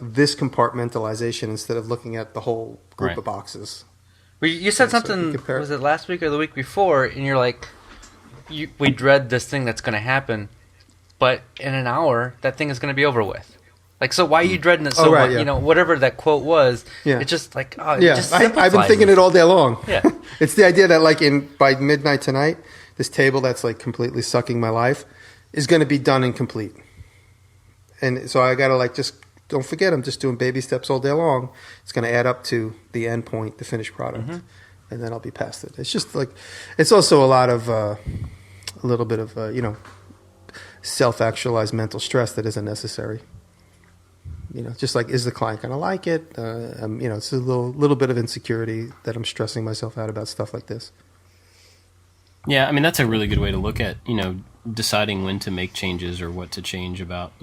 this compartmentalization instead of looking at the whole group of boxes. Well, you said something, was it last week or the week before, and you're like, we dread this thing that's going to happen, but in an hour, that thing is going to be over with. So why are you dreading it so much? Yeah. Whatever that quote was, it's just like, I've been thinking it all day long. Yeah. It's the idea that by midnight tonight, this table that's completely sucking my life is going to be done and complete. And so I got to just don't forget, I'm just doing baby steps all day long. It's going to add up to the end point, the finished product. And then I'll be past it. It's just it's also a lot of, a little bit of, self-actualized mental stress that isn't necessary. Just is the client going to like it? It's a little bit of insecurity that I'm stressing myself out about stuff like this. Yeah, I mean, that's a really good way to look at, deciding when to make changes or what to change about,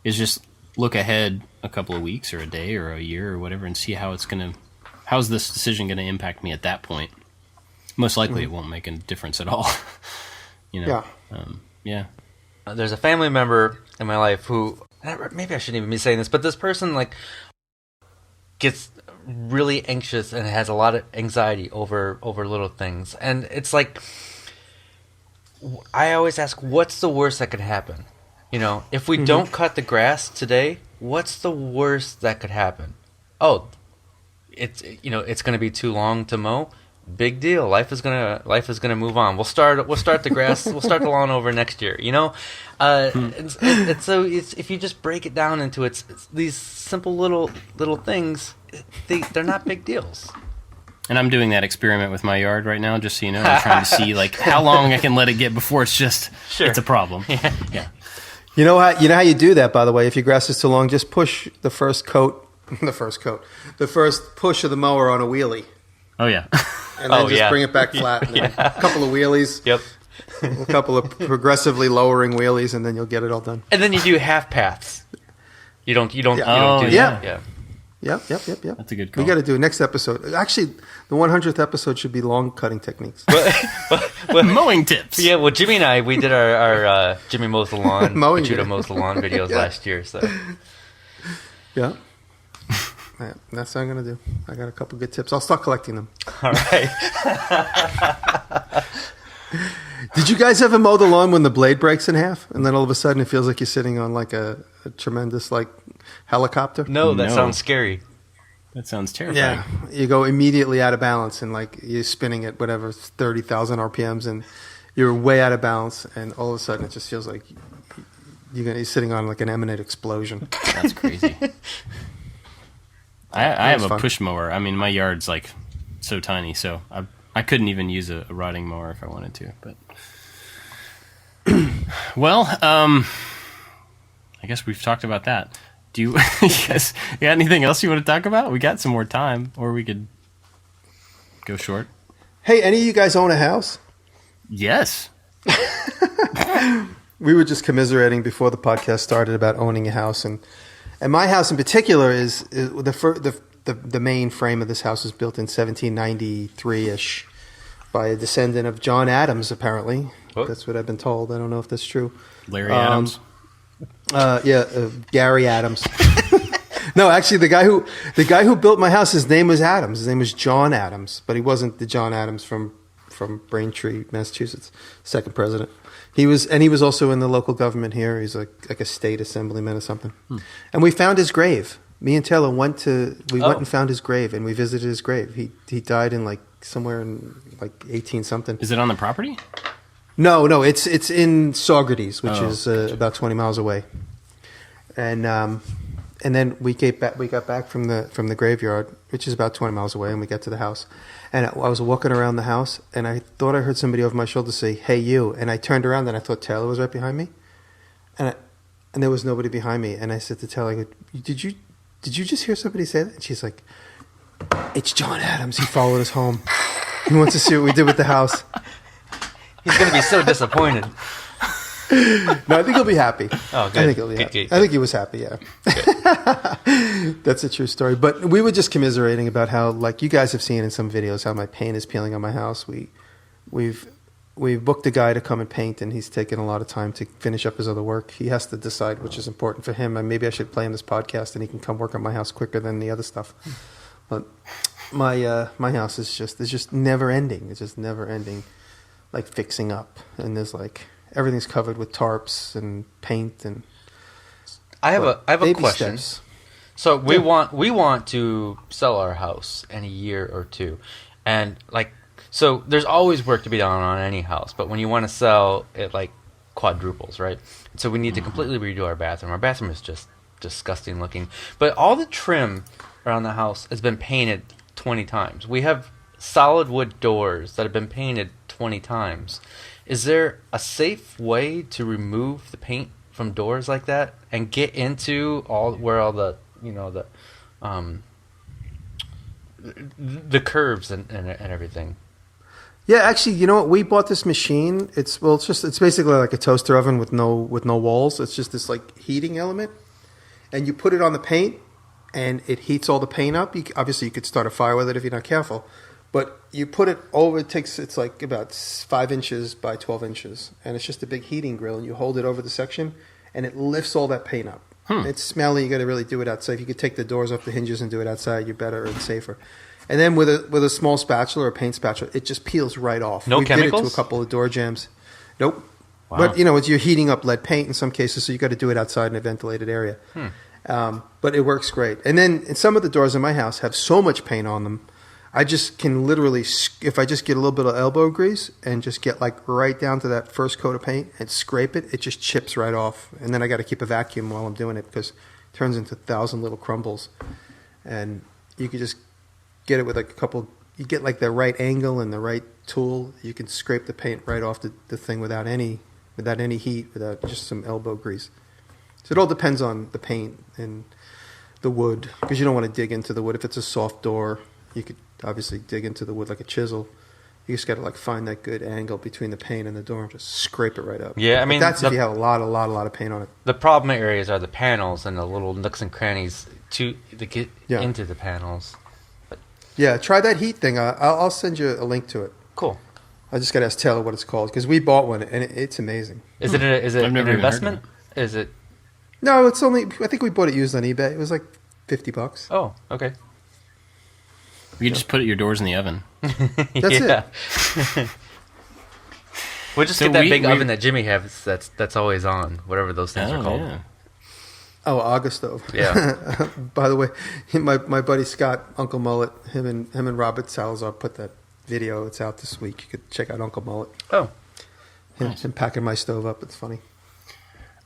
is just look ahead a couple of weeks or a day or a year or whatever and see how's this decision going to impact me at that point. Most likely it won't make a difference at all. Yeah. Yeah. There's a family member in my life who, maybe I shouldn't even be saying this, but this person gets really anxious and has a lot of anxiety over little things. And it's I always ask, what's the worst that could happen? If we don't cut the grass today, what's the worst that could happen? Oh, it's going to be too long to mow. Big deal. Life is gonna move on. We'll start the grass. We'll start the lawn over next year. It's if you just break it down into it's these simple little things, they're not big deals. And I'm doing that experiment with my yard right now, just so you know. I'm trying to see like how long I can let it get before it's just it's a problem. Yeah. You know how you do that, by the way. If your grass is too long, just push the first push of the mower on a wheelie. Oh yeah. And then just bring it back flat. And then a couple of wheelies. Yep. A couple of progressively lowering wheelies, and then you'll get it all done. And then you do half paths. You don't do Yeah. that. Yep. That's a good call. We got to do a next episode. Actually, the 100th episode should be long cutting techniques. But mowing tips. Yeah, well, Jimmy and I, we did our Jimmy mows the lawn, Mowing Picciuto mows the lawn videos last year. So Yeah, that's what I'm going to do. I got a couple good tips. I'll start collecting them. all right. Did you guys ever mow the lawn when the blade breaks in half, and then all of a sudden it feels like you're sitting on like a tremendous like helicopter? No, that sounds scary. That sounds terrifying. Yeah, you go immediately out of balance, and like you're spinning at whatever 30,000 RPMs, and you're way out of balance, and all of a sudden it just feels like you're sitting on like an imminent explosion. That's crazy. I have a push mower. I mean, my yard's like so tiny, so I couldn't even use a riding mower if I wanted to. But well, I guess we've talked about that. Do you guys got anything else you want to talk about? We got some more time, or we could go short. Hey, any of you guys own a house? Yes. We were just commiserating before the podcast started about owning a house, and my house in particular is the main frame of this house was built in 1793-ish by a descendant of John Adams, apparently. What? That's what I've been told. I don't know if that's true. Larry Adams. Gary Adams. No, actually, the guy who built my house, his name was Adams. His name was John Adams, but he wasn't the John Adams from Braintree, Massachusetts, second president. He was also in the local government here. He's like a state assemblyman or something. And we found his grave. Me and Taylor went and found his grave, and we visited his grave. He died in like somewhere in like 18 something. Is it on the property? No, it's in Saugerties, which is about 20 miles away. And then we got back from the graveyard, which is about 20 miles away, and we got to the house. And I was walking around the house, and I thought I heard somebody over my shoulder say, "Hey, you!" And I turned around, and I thought Taylor was right behind me, and there was nobody behind me. And I said to Taylor, I go, "Did you just hear somebody say that?" And she's like, "It's John Adams. He followed us home. He wants to see what we did with the house." He's going to be so disappointed. No, I think he'll be happy. Oh, good. I think he'll be happy. I think he was happy, yeah. That's a true story. But we were just commiserating about how, like you guys have seen in some videos, how my paint is peeling on my house. We've booked a guy to come and paint, and he's taken a lot of time to finish up his other work. He has to decide which is important for him. And maybe I should play him this podcast, and he can come work on my house quicker than the other stuff. But my house is just never ending. It's just never ending, like fixing up. And there's like everything's covered with tarps and paint and. I have a question. Steps. So we want to sell our house in a year or two, and so there's always work to be done on any house. But when you want to sell, it like quadruples, right? So we need to completely redo our bathroom. Our bathroom is just disgusting looking, but all the trim around the house has been painted 20 times. We have solid wood doors that have been painted 20 times. Is there a safe way to remove the paint from doors like that and get into all the the curves and everything? Yeah, actually, you know what? We bought this machine. It's basically like a toaster oven with no walls. It's just this like heating element, and you put it on the paint, and it heats all the paint up. Obviously, you could start a fire with it if you're not careful. But you put it over, it's like about 5 inches by 12 inches. And it's just a big heating grill. And you hold it over the section, and it lifts all that paint up. It's smelly. You got to really do it outside. If you could take the doors off the hinges and do it outside, you're better and safer. And then with a small spatula or a paint spatula, it just peels right off. No chemicals? We did it to a couple of door jams. Nope. Wow. But, you're heating up lead paint in some cases, so you got to do it outside in a ventilated area. But it works great. And then some of the doors in my house have so much paint on them, I just can literally, if I just get a little bit of elbow grease and just get like right down to that first coat of paint and scrape it, it just chips right off. And then I got to keep a vacuum while I'm doing it because it turns into 1,000 little crumbles. And you could just get it with like a couple you get like the right angle and the right tool, you can scrape the paint right off the thing without any heat, without just some elbow grease. So it all depends on the paint and the wood, because you don't want to dig into the wood. If it's a soft door, you could obviously dig into the wood like a chisel. You just got to like find that good angle between the paint and the door and just scrape it right up. Yeah, I mean, but that's if you have a lot of paint on it. The problem areas are the panels and the little nooks and crannies to get into the panels. But, yeah, try that heat thing. I'll send you a link to it. Cool. I just got to ask Taylor what it's called, because we bought one and it's amazing. Is it an investment? Is it? No, it's only. I think we bought it used on eBay. It was like $50. Oh, okay. You just put your doors in the oven. That's it. We'll just get that big oven that Jimmy has. That's always on. Whatever those things are called. Yeah. Oh, August stove. Yeah. By the way, my buddy Scott, Uncle Mullet, him and Robert Salazar put that video. It's out this week. You could check out Uncle Mullet. Oh, Him packing my stove up. It's funny.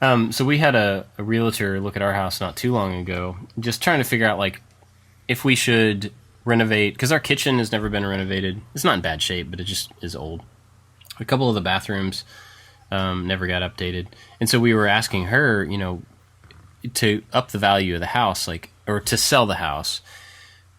So we had a realtor look at our house not too long ago, just trying to figure out like if we should renovate, because our kitchen has never been renovated. It's not in bad shape, but it just is old. A couple of the bathrooms never got updated, and so we were asking her, to up the value of the house, or to sell the house.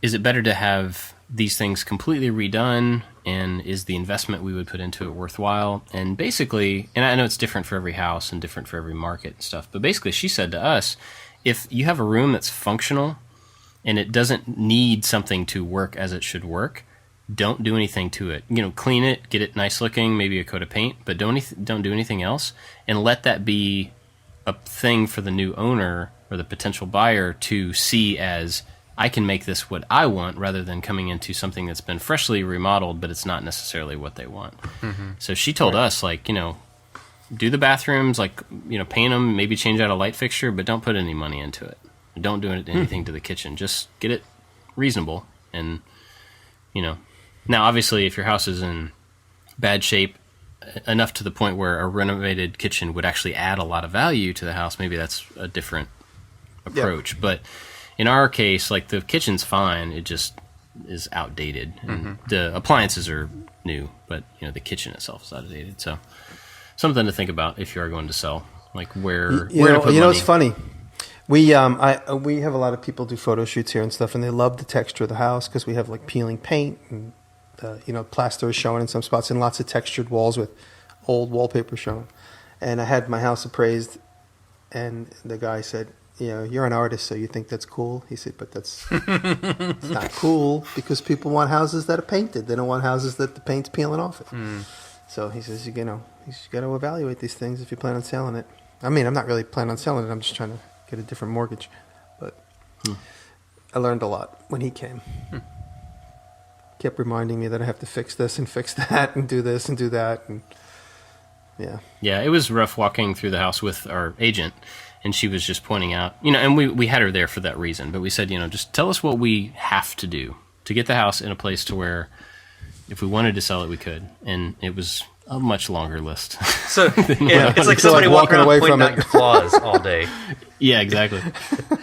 Is it better to have these things completely redone, and is the investment we would put into it worthwhile? And basically, and I know it's different for every house and different for every market and stuff, but basically she said to us, if you have a room that's functional and it doesn't need something to work as it should work, don't do anything to it. Clean it, get it nice looking, maybe a coat of paint, but don't do anything else, and let that be a thing for the new owner or the potential buyer to see as, I can make this what I want, rather than coming into something that's been freshly remodeled, but it's not necessarily what they want. Mm-hmm. So she told us, do the bathrooms, paint them, maybe change out a light fixture, but don't put any money into it. Don't do anything to the kitchen. Just get it reasonable. And, now obviously if your house is in bad shape enough to the point where a renovated kitchen would actually add a lot of value to the house, maybe that's a different approach. Yeah. But in our case, the kitchen's fine, it just is outdated. And the appliances are new, but the kitchen itself is outdated. So something to think about if you are going to sell, where to put money. It's funny. We have a lot of people do photo shoots here and stuff, and they love the texture of the house because we have peeling paint and plaster is showing in some spots, and lots of textured walls with old wallpaper showing. And I had my house appraised, and the guy said, you're an artist, so you think that's cool? He said, but it's not cool, because people want houses that are painted. They don't want houses that the paint's peeling off it. So he says, you got to evaluate these things if you plan on selling it. I mean, I'm not really planning on selling it. I'm just trying to get a different mortgage. But I learned a lot when he came. Kept reminding me that I have to fix this and fix that and do this and do that. And yeah, it was rough walking through the house with our agent. And she was just pointing out, and we had her there for that reason. But we said, just tell us what we have to do to get the house in a place to where if we wanted to sell it, we could. And it was a much longer list. So it's like somebody walking away from out your flaws all day. Yeah, exactly.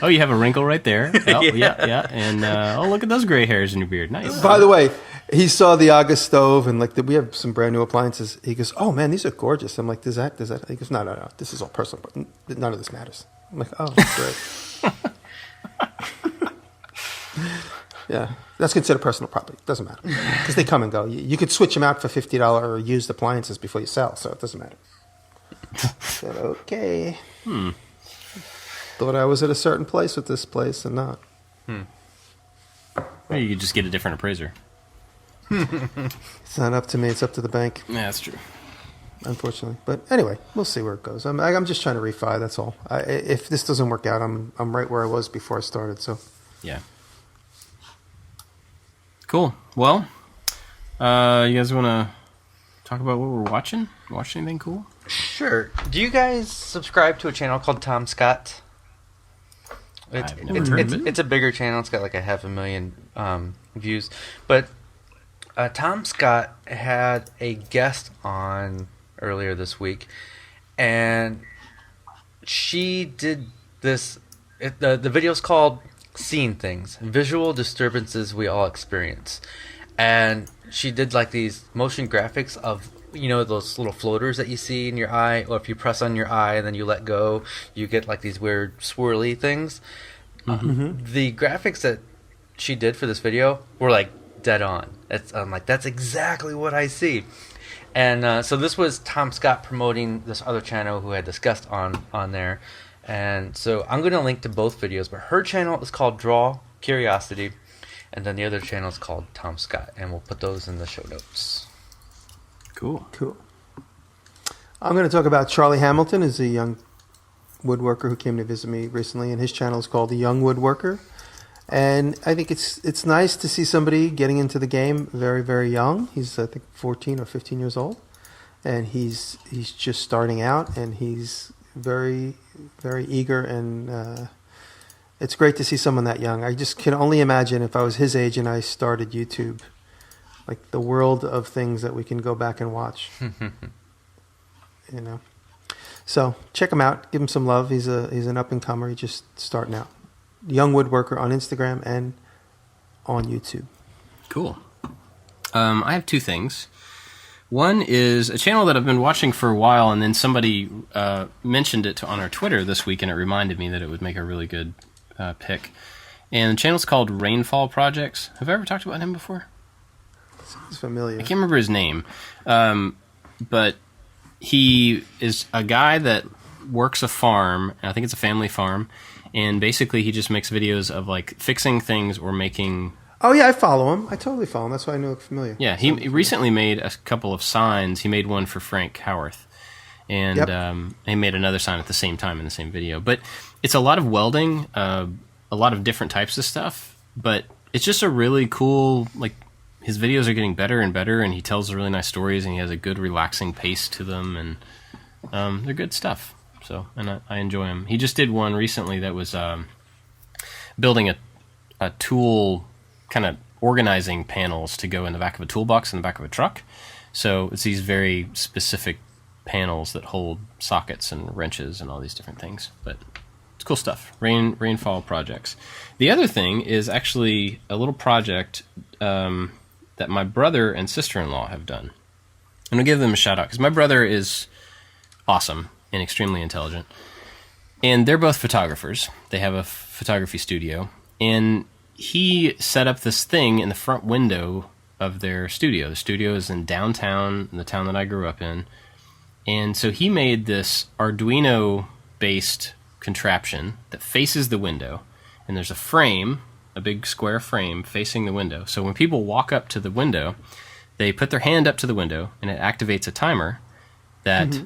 Oh, you have a wrinkle right there. Oh, yeah. And look at those gray hairs in your beard. Nice. By the way, he saw the August stove and we have some brand new appliances. He goes, "Oh man, these are gorgeous." I'm like, "Does that?" He goes, "No. This is all personal. None of this matters." I'm like, "Oh, great." Yeah, that's considered personal property. Doesn't matter because they come and go. You could switch them out for $50 used appliances before you sell, so it doesn't matter. I said, okay. Thought I was at a certain place with this place and not. Well, you could just get a different appraiser. It's not up to me. It's up to the bank. Yeah, that's true. Unfortunately. But anyway, we'll see where it goes. I'm just trying to refi, that's all. If this doesn't work out, I'm right where I was before I started. So yeah. Cool. Well, you guys want to talk about what we're watching? Watch anything cool? Sure. Do you guys subscribe to a channel called Tom Scott? It's a bigger channel. It's got like 500,000 views. But Tom Scott had a guest on earlier this week, and she did this. The video's called "Seeing Things: Visual Disturbances We All Experience," and she did like these motion graphics of, you know, those little floaters that you see in your eye, or if you press on your eye and then you let go, you get like these weird swirly things. The graphics that she did for this video were like dead on. I'm like, that's exactly what I see. And so this was Tom Scott promoting this other channel who had discussed on there. And so I'm going to link to both videos, but her channel is called Draw Curiosity, and then the other channel is called Tom Scott, and we'll put those in the show notes. Cool. I'm going to talk about Charlie Hamilton, is a young woodworker who came to visit me recently, and his channel is called the Young Woodworker. And I think it's nice to see somebody getting into the game very, very young. He's, I think, 14 or 15 years old, and he's just starting out, and he's very, very eager, and it's great to see someone that young. I just can only imagine if I was his age and I started YouTube, like the world of things that we can go back and watch. You know, so check him out, give him some love. He's an up and comer. He's just starting out. Young Woodworker on Instagram and on YouTube. Cool. I have two things. One is a channel that I've been watching for a while, and then somebody mentioned it on our Twitter this week, and it reminded me that it would make a really good pick. And the channel's called Rainfall Projects. Have I ever talked about him before? It's familiar. I can't remember his name, but he is a guy that works a farm, and I think it's a family farm, and basically he just makes videos of like fixing things or making... Oh yeah, I follow him. I totally follow him. That's why I know it's familiar. Yeah, he recently made a couple of signs. He made one for Frank Howarth, and he made another sign at the same time in the same video. But it's a lot of welding, a lot of different types of stuff, but it's just a really cool, like, his videos are getting better and better, and he tells really nice stories, and he has a good relaxing pace to them, and they're good stuff. So, and I enjoy him. He just did one recently that was building a tool, kind of organizing panels to go in the back of a toolbox in the back of a truck. So it's these very specific panels that hold sockets and wrenches and all these different things. But it's cool stuff. Rainfall Projects. The other thing is actually a little project that my brother and sister-in-law have done. I'm going to give them a shout out because my brother is awesome and extremely intelligent. And they're both photographers. They have a photography studio. And he set up this thing in the front window of their studio. The studio is in downtown, in the town that I grew up in. And so he made this Arduino-based contraption that faces the window. And there's a frame, a big square frame facing the window. So when people walk up to the window, they put their hand up to the window, and it activates a timer that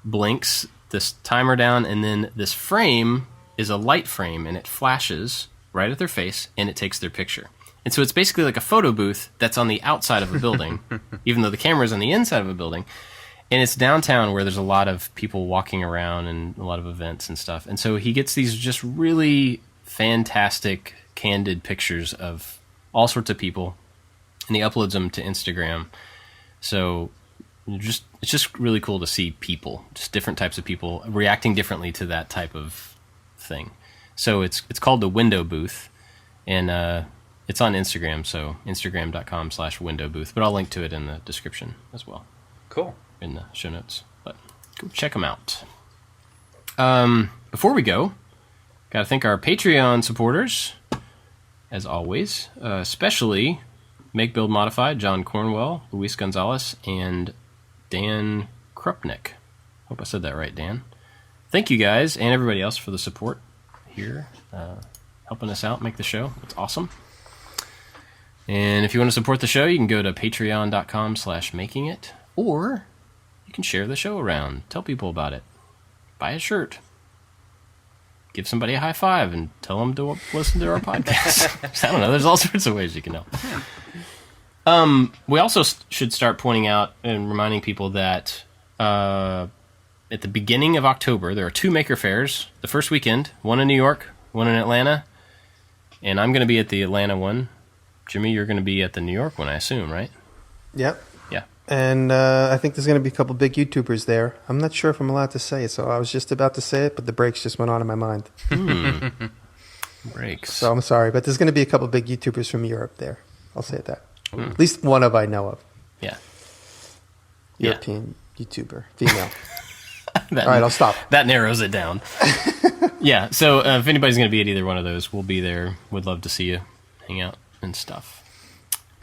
blinks this timer down, and then this frame is a light frame, and it flashes right at their face, and it takes their picture. And so it's basically like a photo booth that's on the outside of a building, even though the camera's on the inside of a building. And it's downtown where there's a lot of people walking around and a lot of events and stuff. And so he gets these just really fantastic, candid pictures of all sorts of people, and he uploads them to Instagram. So it's just really cool to see people, just different types of people reacting differently to that type of thing. So it's called the Window Booth, and it's on Instagram, so instagram.com/window booth. But I'll link to it in the description as well. Cool. In the show notes. But go check them out. Before we go, got to thank our Patreon supporters, as always, especially Make Build Modified, John Cornwell, Luis Gonzalez, and Dan Krupnik. Hope I said that right, Dan. Thank you guys and everybody else for the support here, helping us out, make the show. It's awesome. And if you want to support the show, you can go to patreon.com/makingit, or you can share the show around. Tell people about it. Buy a shirt. Give somebody a high five and tell them to listen to our podcast. I don't know. There's all sorts of ways you can help. We also should start pointing out and reminding people that at the beginning of October, there are 2 maker fairs. The first weekend, one in New York, one in Atlanta. And I'm going to be at the Atlanta one. Jimmy, you're going to be at the New York one, I assume, right? Yep. Yeah. And I think there's going to be a couple big YouTubers there. I'm not sure if I'm allowed to say it, so I was just about to say it, but the brakes just went on in my mind. Brakes. So I'm sorry, but there's going to be a couple big YouTubers from Europe there. I'll say that. At least one I know of. Yeah. European YouTuber, female. That, All right, I'll stop. That narrows it down. Yeah, so if anybody's going to be at either one of those, we'll be there. Would love to see you hang out and stuff.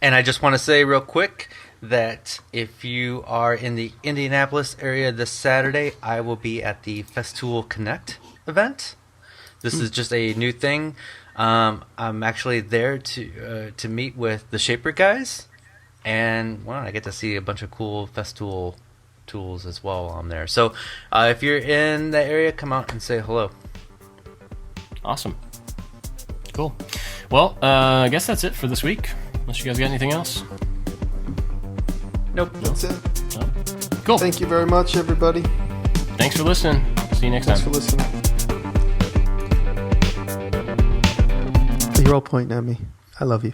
And I just want to say real quick that if you are in the Indianapolis area this Saturday, I will be at the Festool Connect event. This is just a new thing. I'm actually there to meet with the Shaper guys, and well, I get to see a bunch of cool Festool tools as well on there. So if you're in the area, come out and say hello. Awesome. Cool. Well, I guess that's it for this week. Unless you guys got anything else? Nope. That's it. No? Cool. Thank you very much, everybody. Thanks for listening. See you next Thanks time. for listening. You're all pointing at me. I love you.